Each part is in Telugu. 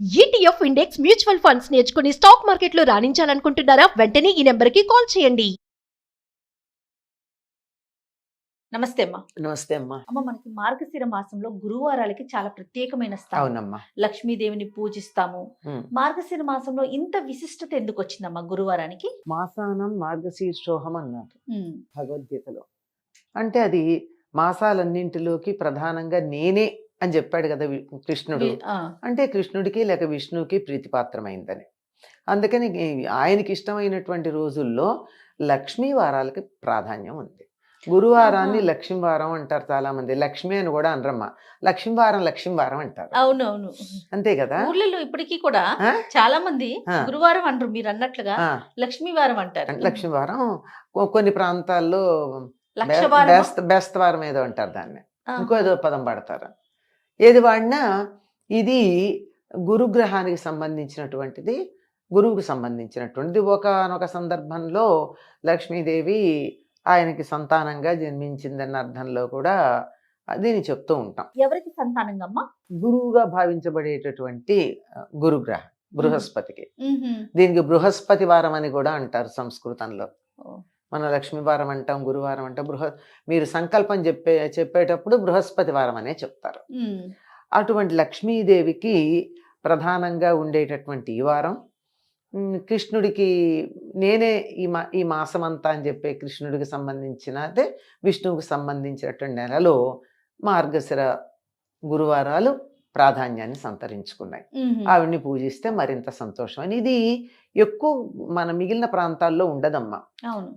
ఈటీఎఫ్ ఇండెక్స్ మ్యూచువల్ ఫండ్స్ నేర్చుకుని స్టాక్ మార్కెట్లో రాణించాలనుకుంటున్నారా? వెంటనే ఈ నెంబర్కి కాల్ చేయండి. నమస్తే అమ్మా. నమస్తే అమ్మా. అమ్మ, మనకి మార్గశిర మాసంలో గురువారాలకి చాలా ప్రత్యేకమైన స్థానం. అవునమ్మా. లక్ష్మీదేవిని పూజిస్తాము. మార్గశిర మాసంలో ఇంత విశిష్టత ఎందుకు వచ్చిందమ్మా గురువారానికి? మాసానం మార్గశీర్షోహం అన్నారు భగవద్గీతలో. అంటే అది మాసాలన్నింటిలోకి ప్రధానంగా నేనే అని చెప్పాడు కదా కృష్ణుడు. అంటే కృష్ణుడికి లేక విష్ణువుకి ప్రీతిపాత్రమైందని. అందుకని ఆయనకి ఇష్టమైనటువంటి రోజుల్లో లక్ష్మీ వారాలకి ప్రాధాన్యం ఉంది. గురువారాన్ని లక్ష్మీవారం అంటారు చాలా మంది. లక్ష్మి అని కూడా అనరమ్మా, లక్ష్మీవారం అంటారు. అవునవును, అంతే కదా. ఊర్లలో ఇప్పటికీ కూడా చాలా మంది గురువారం అంటారు, మీరు అన్నట్లుగా లక్ష్మీవారం అంటారు. లక్ష్మీవారం కొన్ని ప్రాంతాల్లో బేస్తవారం ఏదో అంటారు దాన్ని, ఇంకో ఏదో పదం పడతారు. ఏది వాడినా ఇది గురుగ్రహానికి సంబంధించినటువంటిది, గురువుకు సంబంధించినటువంటిది. ఒకనొక సందర్భంలో లక్ష్మీదేవి ఆయనకి సంతానంగా జన్మించిందన్న అర్థంలో కూడా దీన్ని చెప్తూ ఉంటాం. ఎవరికి సంతానంగా? గురువుగా భావించబడేటటువంటి గురుగ్రహం బృహస్పతికి. దీనికి బృహస్పతి వారం అని కూడా అంటారు సంస్కృతంలో. మన లక్ష్మీవారం అంటాం, గురువారం అంటాం. మీరు సంకల్పం చెప్పేటప్పుడు బృహస్పతి వారం అనే చెప్తారు. అటువంటి లక్ష్మీదేవికి ప్రధానంగా ఉండేటటువంటి ఈ వారం, కృష్ణుడికి నేనే ఈ మాసం అంతా అని చెప్పే కృష్ణుడికి సంబంధించిన, అదే విష్ణువుకి సంబంధించినటువంటి నెలలో మార్గశిర గురువారాలు ప్రాధాన్యాన్ని సంతరించుకున్నాయి. ఆవిడ్ని పూజిస్తే మరింత సంతోషం అని. ఇది ఎక్కువ మన మిగిలిన ప్రాంతాల్లో ఉండదమ్మా.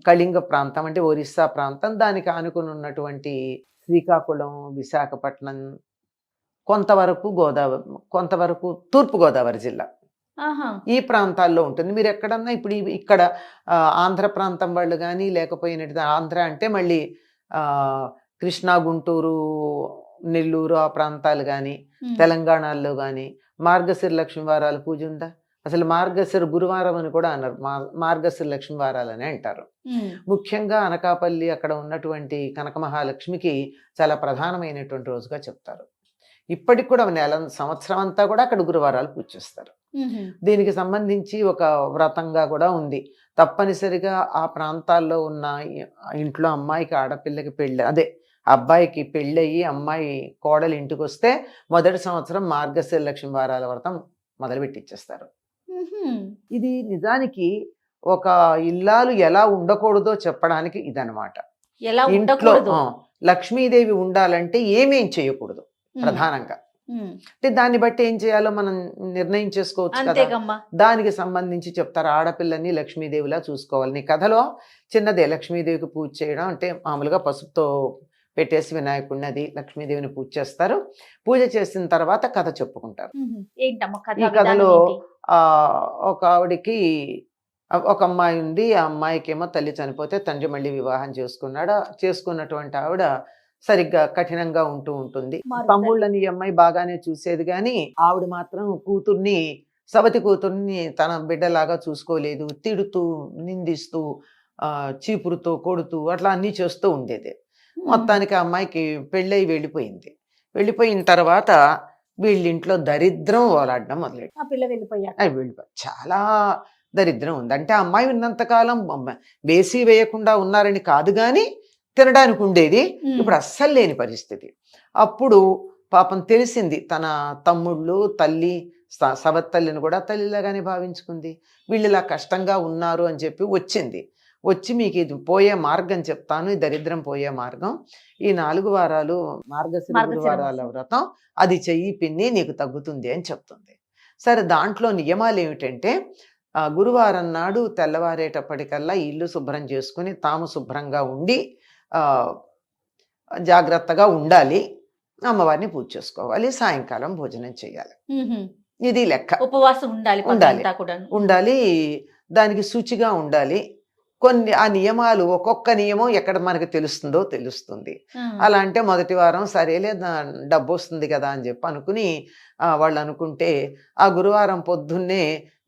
కళింగ ప్రాంతం అంటే ఒరిస్సా ప్రాంతం, దానికి ఆనుకుని ఉన్నటువంటి శ్రీకాకుళం, విశాఖపట్నం, కొంతవరకు తూర్పు గోదావరి జిల్లా, ఈ ప్రాంతాల్లో ఉంటుంది. మీరు ఎక్కడన్నా ఇప్పుడు ఇక్కడ ఆంధ్ర ప్రాంతం వాళ్ళు కానీ, లేకపోయినట్టు ఆంధ్ర అంటే మళ్ళీ కృష్ణా, గుంటూరు, నెల్లూరు ఆ ప్రాంతాలు కానీ, తెలంగాణలో కానీ మార్గశిర లక్ష్మీవారాల పూజ ఉందా? అసలు మార్గశిర గురువారం అని కూడా అన్నారు, మార్గశిర లక్ష్మీవారాలు అని అంటారు. ముఖ్యంగా అనకాపల్లి అక్కడ ఉన్నటువంటి కనక మహాలక్ష్మికి చాలా ప్రధానమైనటువంటి రోజుగా చెప్తారు. ఇప్పటికి కూడా సంవత్సరం అంతా కూడా అక్కడ గురువారాలు పూజ చేస్తారు. దీనికి సంబంధించి ఒక వ్రతంగా కూడా ఉంది. తప్పనిసరిగా ఆ ప్రాంతాల్లో ఉన్న ఇంట్లో అమ్మాయికి, ఆడపిల్లకి అబ్బాయికి పెళ్ళయి అమ్మాయి కోడలు ఇంటికి వస్తే మొదటి సంవత్సరం మార్గశిర లక్ష్మీ వారాల వ్రతం మొదలుపెట్టిచ్చేస్తారు. ఇది నిజానికి ఒక ఇల్లాలు ఎలా ఉండకూడదో చెప్పడానికి ఇదనమాట. ఇంట్లో లక్ష్మీదేవి ఉండాలంటే ఏమేం చేయకూడదు ప్రధానంగా. అంటే దాన్ని బట్టి ఏం చేయాలో మనం నిర్ణయం చేసుకోవచ్చు కదా. దానికి సంబంధించి చెప్తారు. ఆడపిల్లని లక్ష్మీదేవిలా చూసుకోవాలి. నీ కథలో చిన్నదే లక్ష్మీదేవికి పూజ చేయడం అంటే మామూలుగా పసుపుతో పెట్టేసి వినాయకుడిని అది లక్ష్మీదేవిని పూజ చేస్తారు. పూజ చేసిన తర్వాత కథ చెప్పుకుంటారు. ఈ కథలో ఒక ఆవిడికి ఒక అమ్మాయి ఉంది. ఆ అమ్మాయికి ఏమో తల్లి చనిపోతే తండ్రి మళ్ళీ వివాహం చేసుకున్నటువంటి ఆవిడ సరిగ్గా కఠినంగా ఉంటుంది. తమ్ముళ్ళని ఈ అమ్మాయి బాగానే చూసేది కానీ ఆవిడ మాత్రం సవతి కూతుర్ని తన బిడ్డలాగా చూసుకోలేదు. తిడుతూ, నిందిస్తూ, చీపురుతో కొడుతూ అట్లా అన్నీ చేస్తూ ఉండేది. మొత్తానికి ఆ అమ్మాయికి పెళ్ళయి వెళ్ళిపోయిన తర్వాత వీళ్ళింట్లో దరిద్రం ఓలాడడం మొదలెట్టింది. చాలా దరిద్రం ఉంది. అంటే ఆ అమ్మాయి ఉన్నంతకాలం వేసి వేయకుండా ఉన్నారని కాదు కానీ తినడానికి ఉండేది. ఇప్పుడు అస్సలు లేని పరిస్థితి. అప్పుడు పాపం తెలిసింది, తన తమ్ముళ్ళు, తల్లి, సవత్తల్లిని కూడా తల్లిలాగానే భావించుకుంది. వీళ్ళు ఇలా కష్టంగా ఉన్నారు అని చెప్పి వచ్చి మీకు ఇది పోయే మార్గం చెప్తాను, ఈ దరిద్రం పోయే మార్గం, ఈ 4 వారాలు మార్గశిర గురువారాల వ్రతం అది చెయ్యి పిన్ని, నీకు తగ్గుతుంది అని చెప్తుంది. సరే, దాంట్లో నియమాలు ఏమిటంటే గురువారం నాడు తెల్లవారేటప్పటికల్లా ఇల్లు శుభ్రం చేసుకుని తాము శుభ్రంగా ఉండి జాగ్రత్తగా ఉండాలి. అమ్మవారిని పూజ చేసుకోవాలి. సాయంకాలం భోజనం చేయాలి. ఇది లెక్క. ఉపవాసం ఉండాలి. దానికి శుచిగా ఉండాలి. ఆ నియమాలు, ఒక్కొక్క నియమం ఎక్కడ మనకు తెలుస్తుంది. అలా అంటే మొదటి వారం సరేలే డబ్బు వస్తుంది కదా అని చెప్పి అనుకుని వాళ్ళు అనుకుంటే, ఆ గురువారం పొద్దున్నే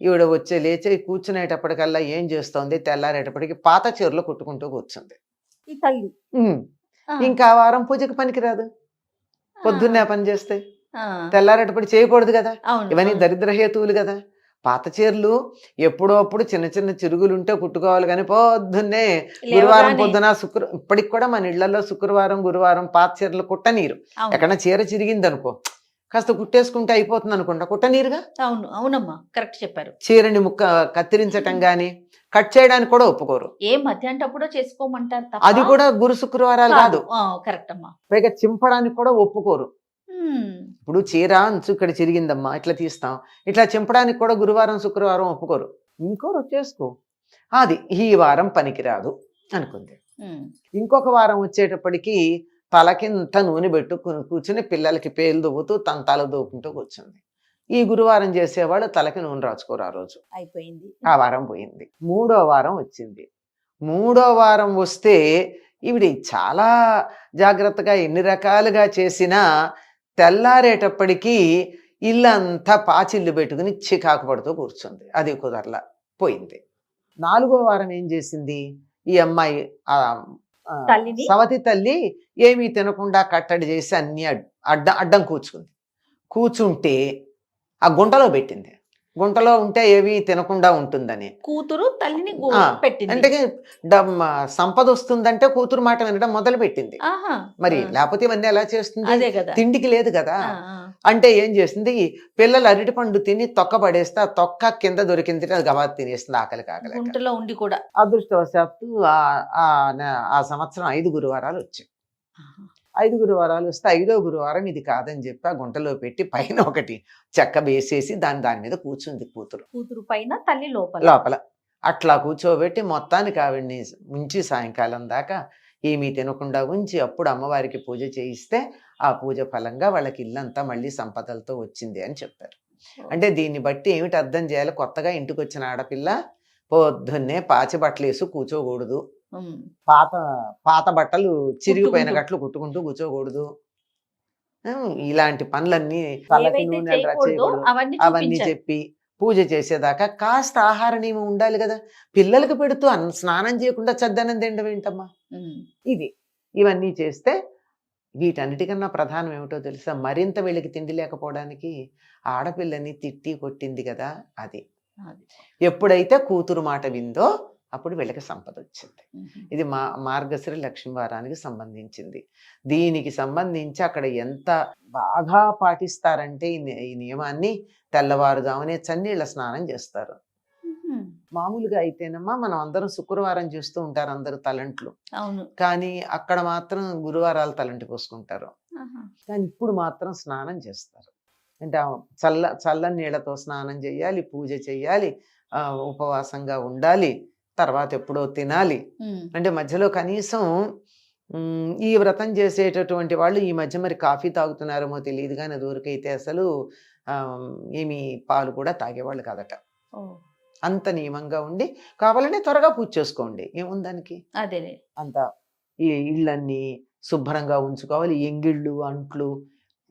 ఈవిడ లేచి కూర్చునేటప్పటికల్లా ఏం చేస్తోంది, తెల్లారేటప్పటికి పాత చీరలో కుట్టుకుంటూ కూర్చుంది. ఇంకా వారం పూజకి పనికిరాదు పొద్దున్నే పని చేస్తే. తెల్లారేటప్పుడు చేయకూడదు కదా, అవును ఇవన్నీ దరిద్ర హేతువులు కదా. పాత చీరలు ఎప్పుడో అప్పుడు చిన్న చిన్న చిరుగులు ఉంటే కుట్టుకోవాలి కానీ పొద్దున్నే గురువారం లేవగానే. పొద్దున ఇప్పటికి కూడా మన ఇళ్లలో శుక్రవారం గురువారం పాత చీరలు కుట్టనీరు. అవును ఎక్కడన్నా చీర చిరిగింది అనుకో కాస్త కుట్టేసుకుంటే అయిపోతుంది అనుకుంటా, కుట్టనీరుగా. అవును అవునమ్మా, కరెక్ట్ చెప్పారు. చీరని కత్తిరించటం గాని కట్ చేయడానికి కూడా ఒప్పుకోరు. ఏ మధ్యాహ్నటప్పుడో చేసుకోమంటారు తప్ప. అది కూడా గురు శుక్రవారాలు కాదు. కరెక్ట్ అమ్మా. పైగా చింపడానికి కూడా ఒప్పుకోరు. ఉమ్, ఇప్పుడు చీర అంచు ఇక్కడ చిరిగిందమ్మా ఇట్లా తీస్తాం, ఇట్లా చింపడానికి కూడా గురువారం శుక్రవారం ఒప్పుకోరు. ఇంకోరు వచ్చేసుకో, అది ఈ వారం పనికిరాదు అనుకుంది. ఉమ్, ఇంకొక వారం వచ్చేటప్పటికి తలకింత నూనె పెట్టు కూర్చుని పిల్లలకి పేలు దువ్వుతూ తన తల దూకుంటూ కూర్చుంది. ఈ గురువారం చేసేవాళ్ళు తలకి నూనె రాచుకోరు ఆ రోజు. అయిపోయింది. ఆ వారం పోయింది. 3వ వారం వచ్చింది. 3వ వారం వస్తే ఈవిడ చాలా జాగ్రత్తగా ఎన్ని రకాలుగా చేసినా తెల్లారేటప్పటికీ ఇల్లంతా పాచిళ్ళు పెట్టుకుని చికాకు పడుతూ కూర్చుంది. అది కుదరలా, పోయింది. 4వ వారం ఏం చేసింది ఈ అమ్మాయి, తల్లిని? సవతి తల్లి ఏమీ తినకుండా కట్టడి చేసి అన్ని అడ్డం కూర్చుంటే ఆ గుంటలో పెట్టింది. గుంటలో ఉంటే ఏవి తినకుండా ఉంటుందని. కూతురు తల్లిని పెట్టింది. అంటే సంపద వస్తుందంటే కూతురు మాట వినడం మొదలు పెట్టింది. ఆహా, మరి లేకపోతే ఇవన్నీ ఎలా చేస్తుంది, అదే కదా. తిండికి లేదు కదా. ఆ. అంటే అంటే ఏం చేసింది, పిల్లలు అరటిపండు తిని తొక్క పడేస్తే ఆ తొక్క కింద దొరికింది, అది గబా తినేస్తుంది ఆకలి కాకలేక. గుంటలో ఉండి కూడా. అదృష్టవశాత్తు ఆ సంవత్సరం 5 గురువారాలు వచ్చాయి. ఆహా. 5 గురువారాలు వస్తే 5వ గురువారం ఇది కాదని చెప్పి ఆ గుంటలో పెట్టి పైన ఒకటి చెక్క వేసేసి దాని మీద కూర్చుంది కూతురు పైన, తల్లి లోపల. అట్లా కూర్చోబెట్టి మొత్తానికి ఆవిడ్ని ఉంచి సాయంకాలం దాకా ఏమీ తినకుండా ఉంచి అప్పుడు అమ్మవారికి పూజ చేయిస్తే ఆ పూజ ఫలంగా వాళ్ళకి ఇల్లంతా మళ్ళీ సంపదలతో వచ్చింది అని చెప్పారు. అంటే దీన్ని బట్టి ఏమిటి అర్థం చేయాలి, కొత్తగా ఇంటికి వచ్చిన ఆడపిల్ల పొద్దున్నే పాచి బట్టలు వేసి కూర్చోకూడదు, పాత బట్టలు చిరిగిపోయిన గట్లు కుట్టుకుంటూ కూర్చోకూడదు, ఇలాంటి పనులన్నీ తలకి నూనె చేయకూడదు అవన్నీ చెప్పి పూజ చేసేదాకా కాస్త ఆహార నియమం ఉండాలి కదా. పిల్లలకు పెడుతూ స్నానం చేయకుండా చద్దనం తినడం ఏంటమ్మా. ఇవన్నీ చేస్తే వీటన్నిటికన్నా ప్రధానం ఏమిటో తెలుసా, మరింత వీళ్ళకి తిండి లేకపోవడానికి ఆడపిల్లని తిట్టి కొట్టింది కదా. అది ఎప్పుడైతే కూతురు మాట విందో అప్పుడు వీళ్ళకి సంపద వచ్చింది. ఇది మార్గశిర లక్ష్మీ వారానికి సంబంధించింది. దీనికి సంబంధించి అక్కడ ఎంత బాగా పాటిస్తారంటే ఈ నియమాన్ని, తెల్లవారుజామునే చన్నీళ్ళ స్నానం చేస్తారు. మామూలుగా అయితేనమ్మా మనం అందరం శుక్రవారం చేస్తూ ఉంటారు అందరూ తలంట్లు, కానీ అక్కడ మాత్రం గురువారాలు తలంటి పోసుకుంటారు. కానీ ఇప్పుడు మాత్రం స్నానం చేస్తారు. అంటే చల్లని నీళ్ళతో స్నానం చేయాలి, పూజ చేయాలి, ఉపవాసంగా ఉండాలి, తర్వాత ఎప్పుడో తినాలి. అంటే మధ్యలో కనీసం ఈ వ్రతం చేసేటటువంటి వాళ్ళు ఈ మధ్య మరి కాఫీ తాగుతున్నారేమో తెలియదు కానీ దూరకైతే అసలు ఏమి పాలు కూడా తాగేవాళ్ళు కాదట. అంత నియమంగా ఉండి కావాలంటే త్వరగా పూజ చేసుకోండి, ఏముందానికి. అదే అంత ఈ ఇళ్ళన్నీ శుభ్రంగా ఉంచుకోవాలి. ఎంగిళ్ళు అంట్లు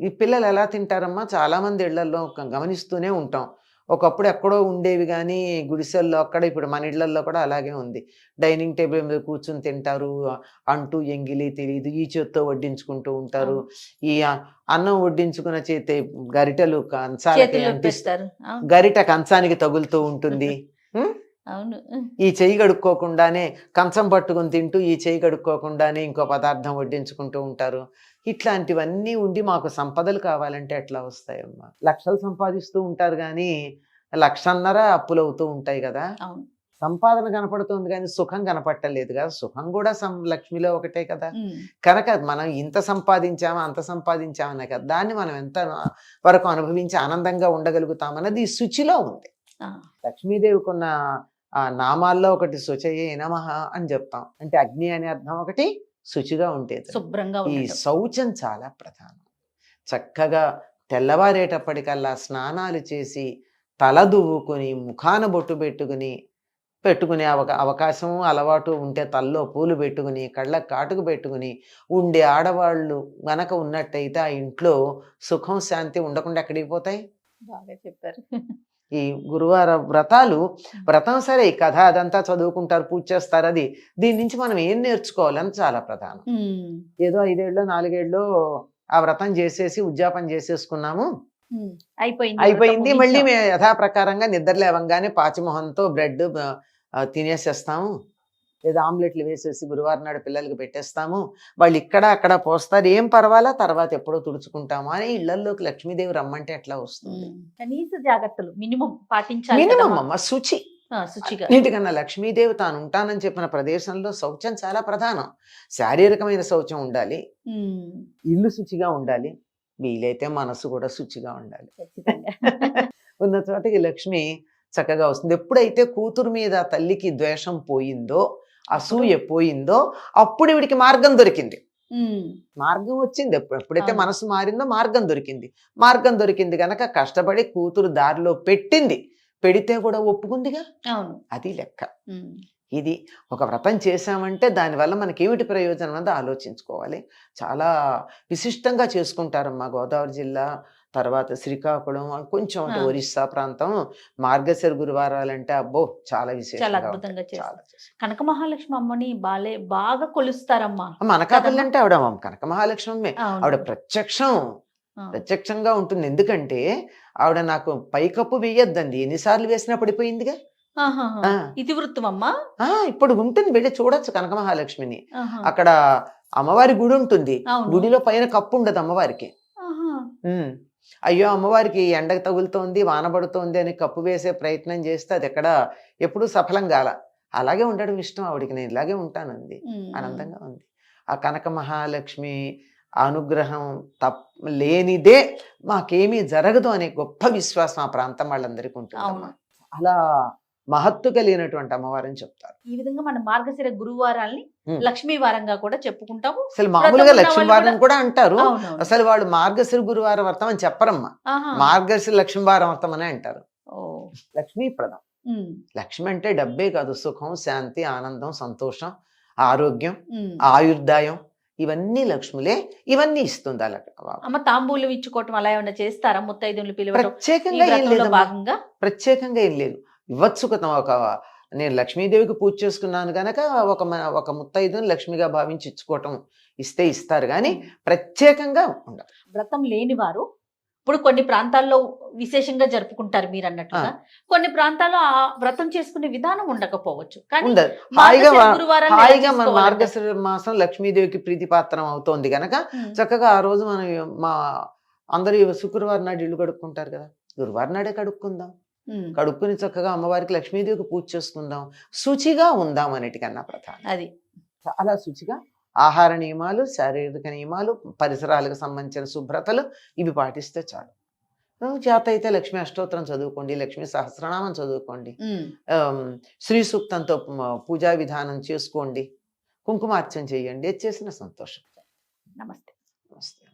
ఈ పిల్లలు ఎలా తింటారమ్మా, చాలా మంది ఇళ్లలో గమనిస్తూనే ఉంటాం. ఒకప్పుడు ఎక్కడో ఉండేవి కానీ గుడిసెల్లో అక్కడ, ఇప్పుడు మన ఇళ్లలో కూడా అలాగే ఉంది. డైనింగ్ టేబుల్ మీద కూర్చుని తింటారు, అంటూ ఎంగిలి తెలియదు, ఈ చేత్తో వడ్డించుకుంటూ ఉంటారు. ఈ అన్నం వడ్డించుకున్న చేతి గరిటెలు కంచాలకి అంటిస్తారు, గరిట కంచానికి తగులుతూ ఉంటుంది. ఈ చెయ్యి కడుక్కోకుండానే కంచం పట్టుకుని తింటూ ఈ చెయ్యి కడుక్కోకుండానే ఇంకో పదార్థం వడ్డించుకుంటూ ఉంటారు. ఇట్లాంటివన్నీ ఉండి మాకు సంపదలు కావాలంటే ఎట్లా వస్తాయమ్మా. లక్షలు సంపాదిస్తూ ఉంటారు కానీ 1.5 అప్పులు అవుతూ ఉంటాయి కదా. సంపాదన కనపడుతుంది కానీ సుఖం కనపట్టలేదు కదా. సుఖం కూడా లక్ష్మిలో ఒకటే కదా. కనుక మనం ఇంత సంపాదించామా అంత సంపాదించామనే కదా, దాన్ని మనం ఎంత వరకు అనుభవించి ఆనందంగా ఉండగలుగుతామన్నది ఈ శుచిలో ఉంది. లక్ష్మీదేవికి ఉన్న నామాల్లో ఒకటి శుచయే నమః అని చెప్తాం. అంటే అగ్ని అనే అర్థం ఒకటి, శుచిగా ఉండేది, శుభ్రంగా. ఈ శౌచం చాలా ప్రధానం. చక్కగా తెల్లవారేటప్పటికల్లా స్నానాలు చేసి తల దువ్వుకొని ముఖాన బొట్టు పెట్టుకునే అవకాశం అలవాటు ఉంటే తల్లో పూలు పెట్టుకుని కళ్ళకు కాటుకు పెట్టుకుని ఉండే ఆడవాళ్ళు గనక ఉన్నట్టయితే ఆ ఇంట్లో సుఖం శాంతి ఉండకుండా ఎక్కడికి పోతాయి. బాగా చెప్పారు. ఈ గురువార వ్రతం సరే ఈ కథ అదంతా చదువుకుంటారు, పూజ చేస్తారు, అది దీని నుంచి మనం ఏం నేర్చుకోవాలని చాలా ప్రధానం. ఏదో 5 ఏళ్ళో 4 ఏళ్ళో ఆ వ్రతం చేసేసి ఉద్యాపన చేసేసుకున్నాము, అయిపోయింది అయిపోయింది, వ్రతం మళ్ళీ ముగించాం. మేము యథాప్రకారంగా నిద్ర లేవంగానే పాచిమొహంతో బ్రెడ్ తినేసేస్తాము, లేదా ఆమ్లెట్లు వేసేసి గురువారం నాడు పిల్లలకి పెట్టేస్తాము, వాళ్ళు ఇక్కడ అక్కడ పోస్తారు, ఏం పర్వాలా, తర్వాత ఎప్పుడో తుడుచుకుంటాము అని ఇళ్లలోకి లక్ష్మీదేవి రమ్మంటే ఎట్లా వస్తుంది? కనీస జాగ్రత్తలు మినిమం పాటించాలి మినిమం కదమ్మా. అమ్మ శుచి. శుచిగా. అన్నిటికన్నా లక్ష్మీదేవి తాను ఉంటానని చెప్పిన ప్రదేశంలో శౌచం చాలా ప్రధానం. శారీరకమైన శౌచం ఉండాలి, ఇల్లు శుచిగా ఉండాలి, వీలైతే మనసు కూడా శుచిగా ఉండాలి. ఖచ్చితంగా. ఉన్న చోటకి లక్ష్మి చక్కగా వస్తుంది. ఎప్పుడైతే కూతురు మీద తల్లికి ద్వేషం పోయిందో, అసూయ పోయిందో, అప్పుడు వీడికి మార్గం దొరికింది. మార్గం వచ్చింది. ఎప్పుడైతే అవును. మనసు మారిందో మార్గం దొరికింది. మార్గం దొరికింది గనక కష్టపడి కూతురు దారిలో పెట్టింది, పెడితే కూడా ఒప్పుకుందిగా, అవును. అది లెక్క. ఇది ఒక వ్రతం చేశామంటే దానివల్ల మనకేమిటి ప్రయోజనం అన్నది ఆలోచించుకోవాలి. చాలా విశిష్టంగా చేసుకుంటారమ్మా గోదావరి జిల్లా, తర్వాత శ్రీకాకుళం, కొంచెం అంటే ఒరిస్సా ప్రాంతం మార్గశిర గురువారాలంటే అబ్బో చాలా చాలా విశేషంగా అద్భుతంగా ఉంటాయి. చేస్తారు. చాలా చేస్తారు. కనక మహాలక్ష్మి అమ్మని బాగా కొలుస్తారమ్మా. మన అనకాపల్లి అంటే ఆవిడ కనక మహాలక్ష్మి, అవును. ఆవిడ ప్రత్యక్షంగా ఉంటుంది. ఎందుకంటే ఆవిడ నాకు పైకప్పు వేయొద్దండి, ఎన్నిసార్లు వేసినా పడిపోయిందిగా. ఆహాహా. ఇది వృత్తం అమ్మా. ఇప్పుడు ఉంటుంది, వెళ్ళి చూడొచ్చు కనక మహాలక్ష్మిని. ఆహా. అక్కడ అమ్మవారి గుడి ఉంటుంది, అవును. గుడిలో పైన కప్పు ఉండదు అమ్మవారికి. ఆహా. అయ్యో అమ్మవారికి ఎండ తగులుతోంది, వాన పడుతోంది అని కప్పు వేసే ప్రయత్నం చేస్తే అది ఎక్కడ ఎప్పుడూ సఫలం కాల. అలాగే ఉండడం ఇష్టం ఆవిడికి, నేను ఇలాగే ఉంటానంది, ఆనందంగా ఉంది. ఆ కనక మహాలక్ష్మి అనుగ్రహం లేనిదే మాకేమీ జరగదు అనే గొప్ప విశ్వాసం ఆ ప్రాంతం వాళ్ళందరికీ ఉంటుంది. అవును. అలా మహత్తు కలిగినటువంటి అమ్మవారని చెప్తారు. ఈ విధంగా మన మార్గశిర గురువారాల్ని లక్ష్మీ వారంగా కూడా చెప్పుకుంటాము. అసలు మామూలుగా ఉన్న లక్ష్మీ వాళ్ళు వారం కూడా అంటారు. అవునవును. అసలు వాళ్ళు మార్గశిర గురువారం వ్రతం అని చెప్పరమ్మా, ఆహా. మార్గశిర లక్ష్మీ వారం వ్రతం అనే అంటారు. ఓ. లక్ష్మీప్రదం. లక్ష్మి అంటే డబ్బే కాదు, సుఖం, శాంతి, ఆనందం, సంతోషం, ఆరోగ్యం, ఆయుర్దాయం, ఇవన్నీ లక్ష్ములే. ఇవన్నీ ఇస్తుంది అలా. అమ్మ తాంబూలం ఇచ్చుకోవటం అలా ఏమన్నా చేస్తారా? ముత్తైదువులు పిలవటం ప్రత్యేకంగా ఏం లేదు, భాగంగా ప్రత్యేకంగా ఏం లేదు. ఇవ్వచ్చు కదా. నేను లక్ష్మీదేవికి పూజ చేసుకున్నాను గనక ఒక ముత్తైదుని లక్ష్మిగా భావించి ఇచ్చుకోవటం, ఇస్తే ఇస్తారు కానీ ప్రత్యేకంగా ఉండదు. వ్రతం లేని వారు ఇప్పుడు కొన్ని ప్రాంతాల్లో విశేషంగా జరుపుకుంటారు మీరు అన్నట్టుగా, కొన్ని ప్రాంతాల్లో ఆ వ్రతం చేసుకునే విధానం ఉండకపోవచ్చు. కానీ ఉండదు. హాయిగా మన మార్గశిర మాసం లక్ష్మీదేవికి ప్రీతిపాత్రం అవుతోంది గనక చక్కగా ఆ రోజు మనం అందరూ శుక్రవారం నాడు ఇల్లు కడుక్కుంటారు కదా, గురువారం నాడే కడుక్కుందాం, కడుక్కుని చక్కగా అమ్మవారికి లక్ష్మీదేవికి పూజ చేసుకుందాం, శుచిగా ఉందాం అన్నిటికన్నా ప్రధానం. అది చాలా శుచిగా ఆహార నియమాలు, శారీరక నియమాలు, పరిసరాలకు సంబంధించిన శుభ్రతలు ఇవి పాటిస్తే చాలు. చేత అయితే లక్ష్మీ అష్టోత్తరం చదువుకోండి, లక్ష్మీ సహస్రనామం చదువుకోండి, శ్రీ సూక్తంతో పూజా విధానం చేసుకోండి, కుంకుమార్చన చేయండి, చేసిన సంతోషం. నమస్తే. నమస్తే.